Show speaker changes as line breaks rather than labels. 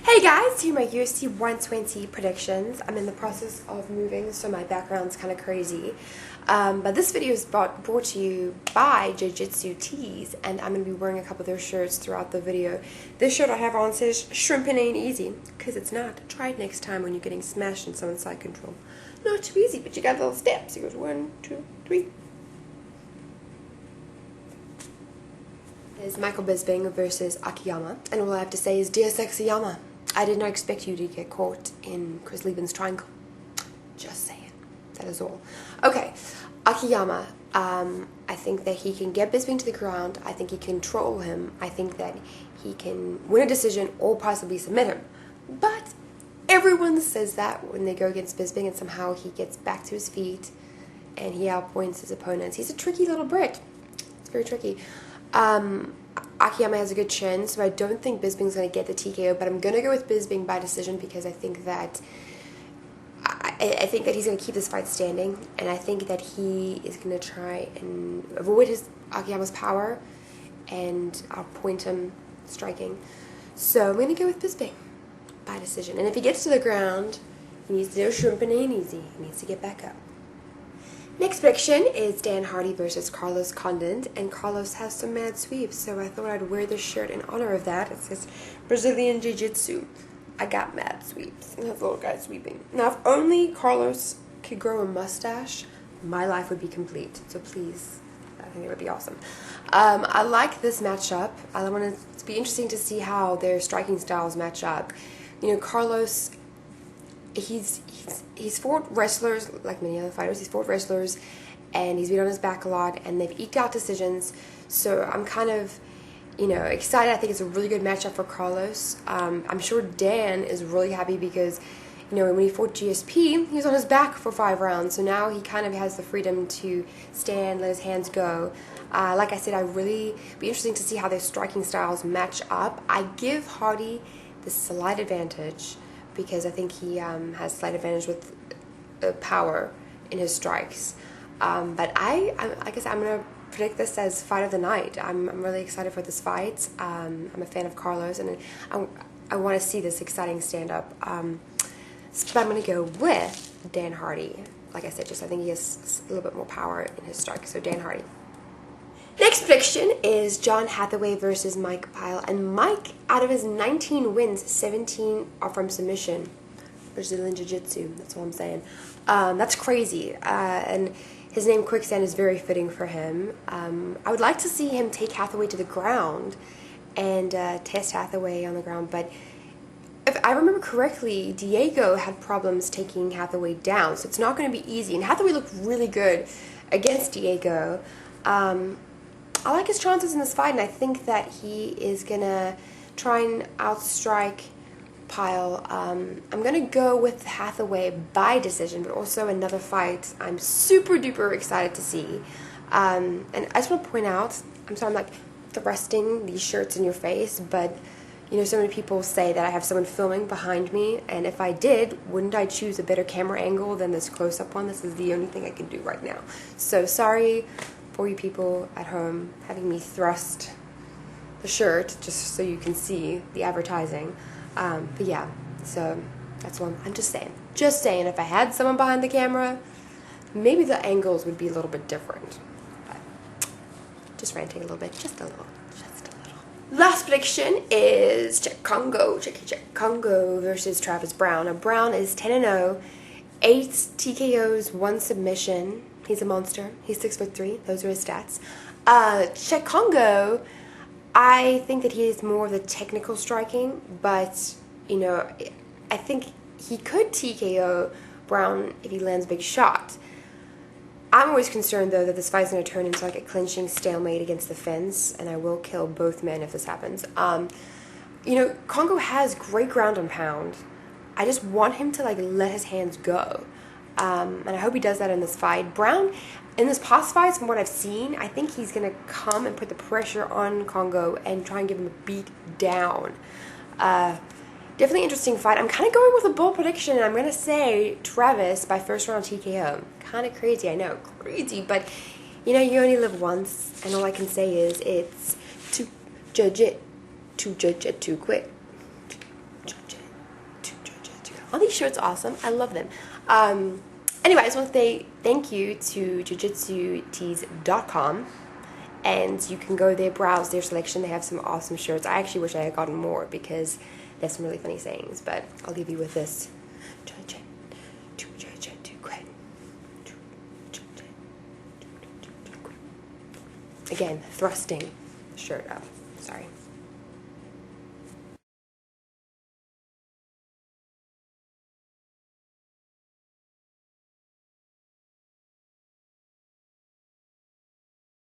Hey guys, here are my UFC 120 predictions. I'm in the process of moving, so my background's kind of crazy. But this video is brought to you by Jiu-Jitsu Tees, and I'm going to be wearing a couple of their shirts throughout the video. This shirt I have on says, "Shrimping ain't easy," because it's not. Try it next time when you're getting smashed in someone's side control. Not too easy, but you got little steps. It goes 1, 2, 3. Is Michael Bisping versus Akiyama, and all I have to say is, dear sexy Yama, I did not expect you to get caught in Chris Lieben's triangle. Just saying. That is all. Okay, Akiyama, I think that he can get Bisping to the ground. I think he can control him. I think that he can win a decision or possibly submit him. But everyone says that when they go against Bisping and somehow he gets back to his feet and he outpoints his opponents. He's a tricky little Brit. It's very tricky. Akiyama has a good chin, so I don't think Bisping's going to get the TKO, but I'm going to go with Bisping by decision because I think that he's going to keep this fight standing, and I think that he is going to try and avoid Akiyama's power, and I'll point him striking. So I'm going to go with Bisping by decision. And if he gets to the ground, he needs to do shrimping ain't easy. He needs to get back up. Next prediction is Dan Hardy versus Carlos Condit, and Carlos has some mad sweeps, so I thought I'd wear this shirt in honor of that. It says Brazilian Jiu-Jitsu. I got mad sweeps, and has a little guy sweeping. Now, if only Carlos could grow a mustache, my life would be complete. So please, I think it would be awesome. I like this matchup. I want it to be interesting to see how their striking styles match up. You know, Carlos, he's fought wrestlers like many other fighters. He's fought wrestlers, and he's been on his back a lot, and they've eked out decisions. So I'm kind of, excited. I think it's a really good matchup for Carlos. I'm sure Dan is really happy because, when he fought GSP, he was on his back for 5 rounds. So now he kind of has the freedom to stand, let his hands go. Like I said, I really be interesting to see how their striking styles match up. I give Hardy the slight advantage, because I think he has slight advantage with power in his strikes. But I guess I'm going to predict this as fight of the night. I'm really excited for this fight. I'm a fan of Carlos, and I want to see this exciting stand-up. But I'm going to go with Dan Hardy. Like I said, I think he has a little bit more power in his strikes, so Dan Hardy. Next prediction is John Hathaway versus Mike Pyle. And Mike, out of his 19 wins, 17 are from submission. Brazilian Jiu-Jitsu, that's what I'm saying. That's crazy. And his name, Quicksand, is very fitting for him. I would like to see him take Hathaway to the ground and test Hathaway on the ground. But if I remember correctly, Diego had problems taking Hathaway down. So it's not going to be easy. And Hathaway looked really good against Diego. I like his chances in this fight, and I think that he is going to try and outstrike Pyle. I'm going to go with Hathaway by decision, but also another fight I'm super duper excited to see. And I just want to point out, I'm sorry I'm like thrusting these shirts in your face, but so many people say that I have someone filming behind me, and if I did, wouldn't I choose a better camera angle than this close-up one? This is the only thing I can do right now. So sorry for you people at home having me thrust the shirt just so you can see the advertising. But yeah, so that's what I'm just saying. Just saying, if I had someone behind the camera, maybe the angles would be a little bit different. But just ranting a little bit, just a little. Last prediction is Congo versus Travis Brown. Now, Brown is 10-0, 8 TKOs, 1 submission. He's a monster. He's 6'3". Those are his stats. Congo, I think that he is more of the technical striking, but I think he could TKO Brown if he lands a big shot. I'm always concerned, though, that this fight's going to turn into like a clinching stalemate against the fence, and I will kill both men if this happens. Congo has great ground and pound. I just want him to let his hands go. And I hope he does that in this fight. Brown, in this past fights, from what I've seen, I think he's going to come and put the pressure on Congo and try and give him a beat down. Definitely interesting fight. I'm kind of going with a bold prediction, and I'm going to say Travis by first round TKO. Kind of crazy, I know. Crazy, but, you only live once, and all I can say is it's to judge it too quick. Judge it. these shirts awesome. I love them. Anyway, I just want to say thank you to jujitsutees.com. And you can go there, browse their selection. They have some awesome shirts. I actually wish I had gotten more because there's some really funny sayings. But I'll leave you with this. Again, thrusting shirt up. Sorry.